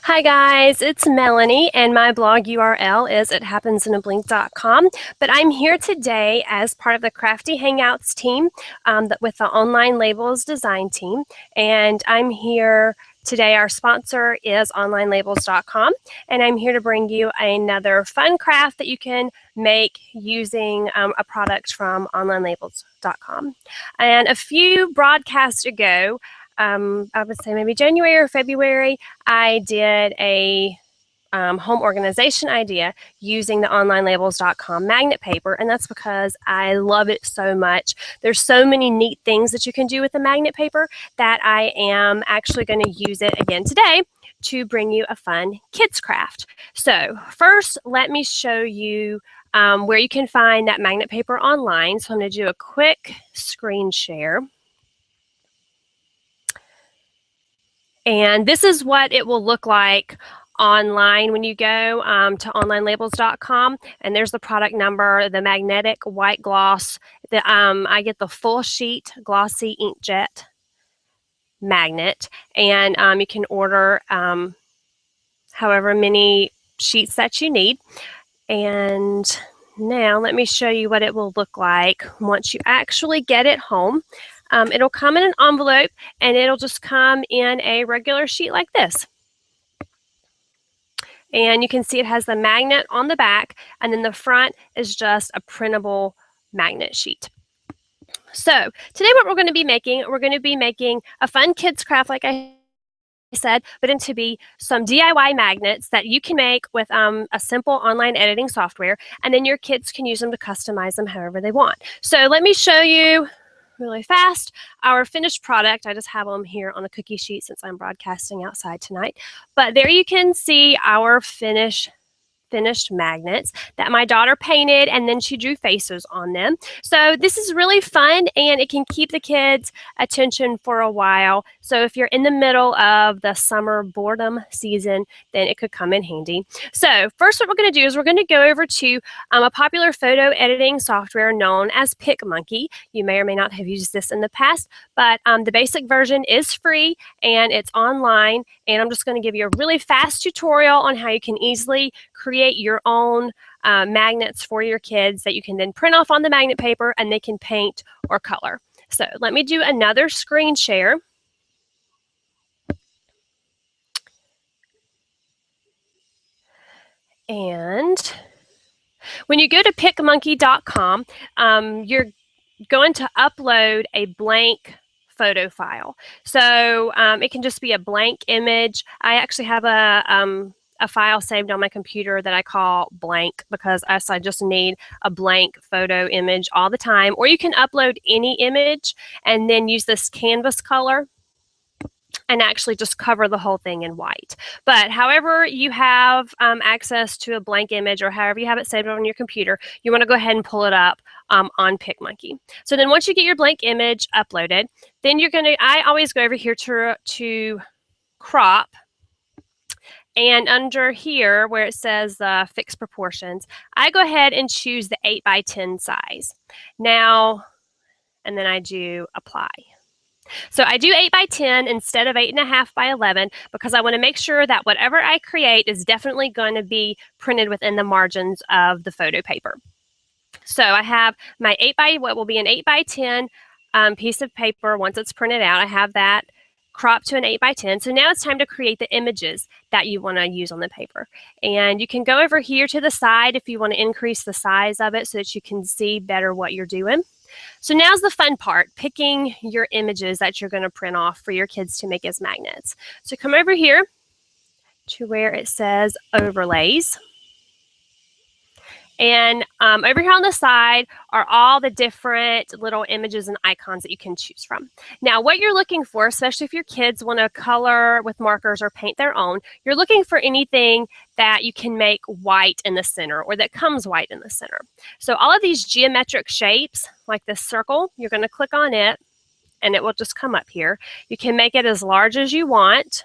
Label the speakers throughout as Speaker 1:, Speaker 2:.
Speaker 1: Hi guys, it's Melanie and my blog URL is ithappensinAblink.com. But I'm here today as part of the Crafty Hangouts team with the Online Labels Design team. And I'm here today, our sponsor is OnlineLabels.com. And I'm here to bring you another fun craft that you can make using a product from OnlineLabels.com. And a few broadcasts ago, I would say maybe January or February, I did a home organization idea using the OnlineLabels.com magnet paper, and that's because I love it so much. There's so many neat things that you can do with the magnet paper that I am actually going to use it again today to bring you a fun kids craft. So first, let me show you where you can find that magnet paper online. So I'm going to do a quick screen share. And this is what it will look like online when you go to onlinelabels.com. And there's the product number, the magnetic white gloss. I get the full sheet glossy inkjet magnet. And you can order however many sheets that you need. And now let me show you what it will look like once you actually get it home. It'll come in an envelope and it'll just come in a regular sheet like this. And you can see it has the magnet on the back, and then the front is just a printable magnet sheet. So today what we're going to be making a fun kids craft like I said, but then to be some DIY magnets that you can make with a simple online editing software, and then your kids can use them to customize them however they want. So let me show you really fast our finished product. I just have them here on a cookie sheet since I'm broadcasting outside tonight. But there you can see our finished magnets that my daughter painted, and then she drew faces on them. So this is really fun and it can keep the kids' attention for a while. So if you're in the middle of the summer boredom season, then it could come in handy. So first what we're going to do is we're going to go over to a popular photo editing software known as Pic Monkey. You may or may not have used this in the past, but the basic version is free and it's online. And I'm just going to give you a really fast tutorial on how you can easily create your own magnets for your kids that you can then print off on the magnet paper and they can paint or color. So let me do another screen share. And when you go to picmonkey.com, you're going to upload a blank photo file. So it can just be a blank image. I actually have a file saved on my computer that I call blank because I just need a blank photo image all the time. Or you can upload any image and then use this canvas color and actually just cover the whole thing in white. But however you have access to a blank image or however you have it saved on your computer, you want to go ahead and pull it up on Pic Monkey. So then once you get your blank image uploaded, then you're going to, I always go over here to crop. And under here where it says fixed proportions, I go ahead and choose the 8x10 size. Now, and then I do apply. So I do 8x10 instead of 8.5x11 because I want to make sure that whatever I create is definitely going to be printed within the margins of the photo paper. So I have my what will be an 8x10 piece of paper once it's printed out. I have that cropped to an 8x10. So now it's time to create the images that you want to use on the paper. And you can go over here to the side if you want to increase the size of it so that you can see better what you're doing. So now's the fun part, picking your images that you're going to print off for your kids to make as magnets. So come over here to where it says overlays. And over here on the side are all the different little images and icons that you can choose from. Now, what you're looking for, especially if your kids want to color with markers or paint their own, you're looking for anything that you can make white in the center or that comes white in the center. So all of these geometric shapes, like this circle, you're going to click on it and it will just come up here. You can make it as large as you want.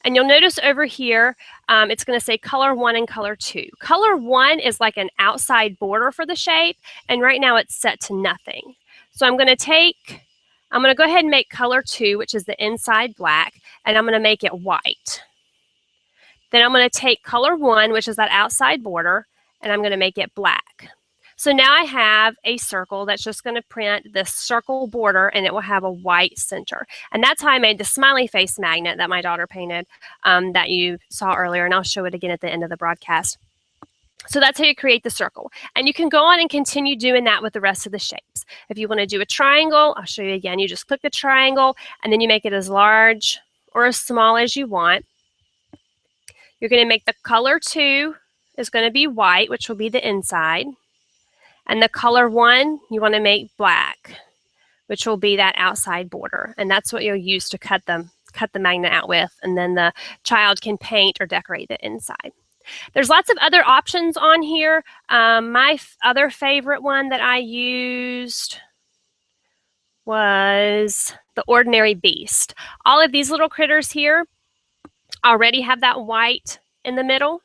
Speaker 1: And you'll notice over here, it's going to say color 1 and color 2. Color 1 is like an outside border for the shape, and right now it's set to nothing. So I'm going to go ahead and make color 2, which is the inside black, and I'm going to make it white. Then I'm going to take color 1, which is that outside border, and I'm going to make it black. So now I have a circle that's just going to print this circle border, and it will have a white center. And that's how I made the smiley face magnet that my daughter painted that you saw earlier, and I'll show it again at the end of the broadcast. So that's how you create the circle. And you can go on and continue doing that with the rest of the shapes. If you want to do a triangle, I'll show you again. You just click the triangle, and then you make it as large or as small as you want. You're going to make the color 2 is going to be white, which will be the inside. And the color 1, you want to make black, which will be that outside border. And that's what you'll use to cut the magnet out with. And then the child can paint or decorate the inside. There's lots of other options on here. My other favorite one that I used was the Ordinary Beast. All of these little critters here already have that white in the middle.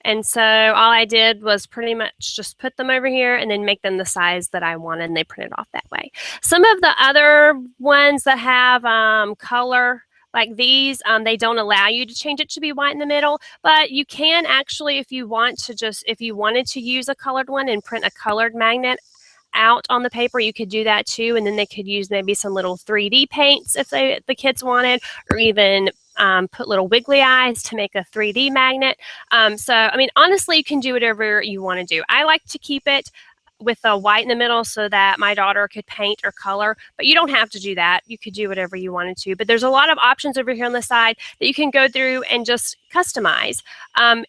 Speaker 1: And so all I did was pretty much just put them over here and then make them the size that I wanted, and they printed off that way. Some of the other ones that have color, like these, they don't allow you to change it to be white in the middle, but you can actually, if you wanted to use a colored one and print a colored magnet out on the paper, you could do that too. And then they could use maybe some little 3D paints if the kids wanted, or even put little wiggly eyes to make a 3D magnet. So, I mean, honestly, you can do whatever you want to do. I like to keep it with a white in the middle so that my daughter could paint or color, but you don't have to do that. You could do whatever you wanted to, but there's a lot of options over here on the side that you can go through and just customize.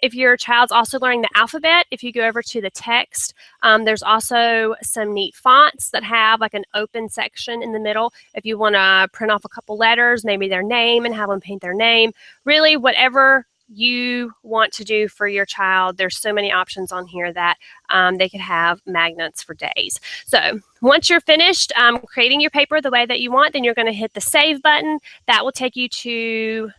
Speaker 1: If your child's also learning the alphabet, if you go over to the text, there's also some neat fonts that have like an open section in the middle. If you want to print off a couple letters, maybe their name, and have them paint their name, really whatever you want to do for your child, there's so many options on here that they could have magnets for days. So once you're finished creating your paper the way that you want, then you're going to hit the save button. That will take you to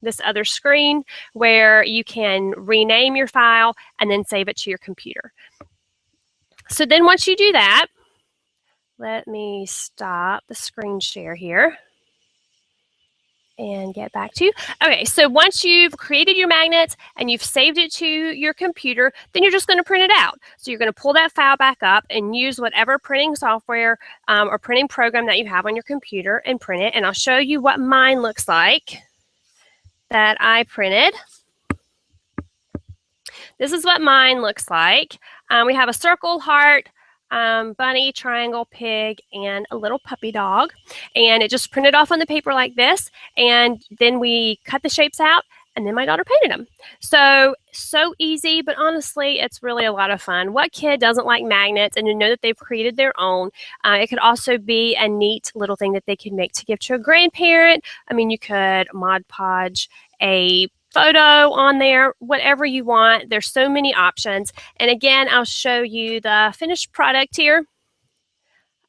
Speaker 1: this other screen where you can rename your file and then save it to your computer. So then once you do that, let me stop the screen share here and get back to you. Okay, so once you've created your magnets and you've saved it to your computer, then you're just going to print it out. So you're going to pull that file back up and use whatever printing software or printing program that you have on your computer and print it. And I'll show you what mine looks like that I printed. This is what mine looks like. We have a circle, heart, bunny, triangle, pig, and a little puppy dog. And it just printed off on the paper like this. And then we cut the shapes out, and then my daughter painted them. So easy, but honestly, it's really a lot of fun. What kid doesn't like magnets and to know that they've created their own? It could also be a neat little thing that they could make to give to a grandparent. I mean, you could Mod Podge a photo on there, whatever you want. There's so many options. And again, I'll show you the finished product here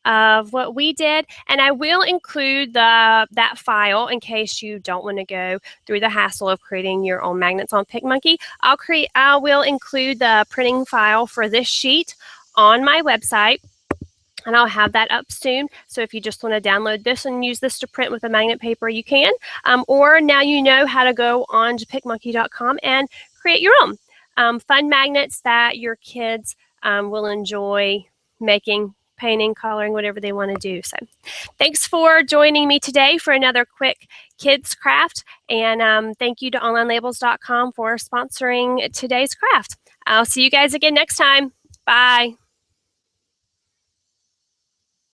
Speaker 1: of what we did, and I will include that file in case you don't want to go through the hassle of creating your own magnets on Pic Monkey. I will include the printing file for this sheet on my website, and I'll have that up soon. So if you just want to download this and use this to print with a magnet paper, you can. Or now you know how to go on to picmonkey.com and create your own fun magnets that your kids will enjoy making, painting, coloring, whatever they want to do. So thanks for joining me today for another quick kids craft. And thank you to onlinelabels.com for sponsoring today's craft. I'll see you guys again next time. Bye.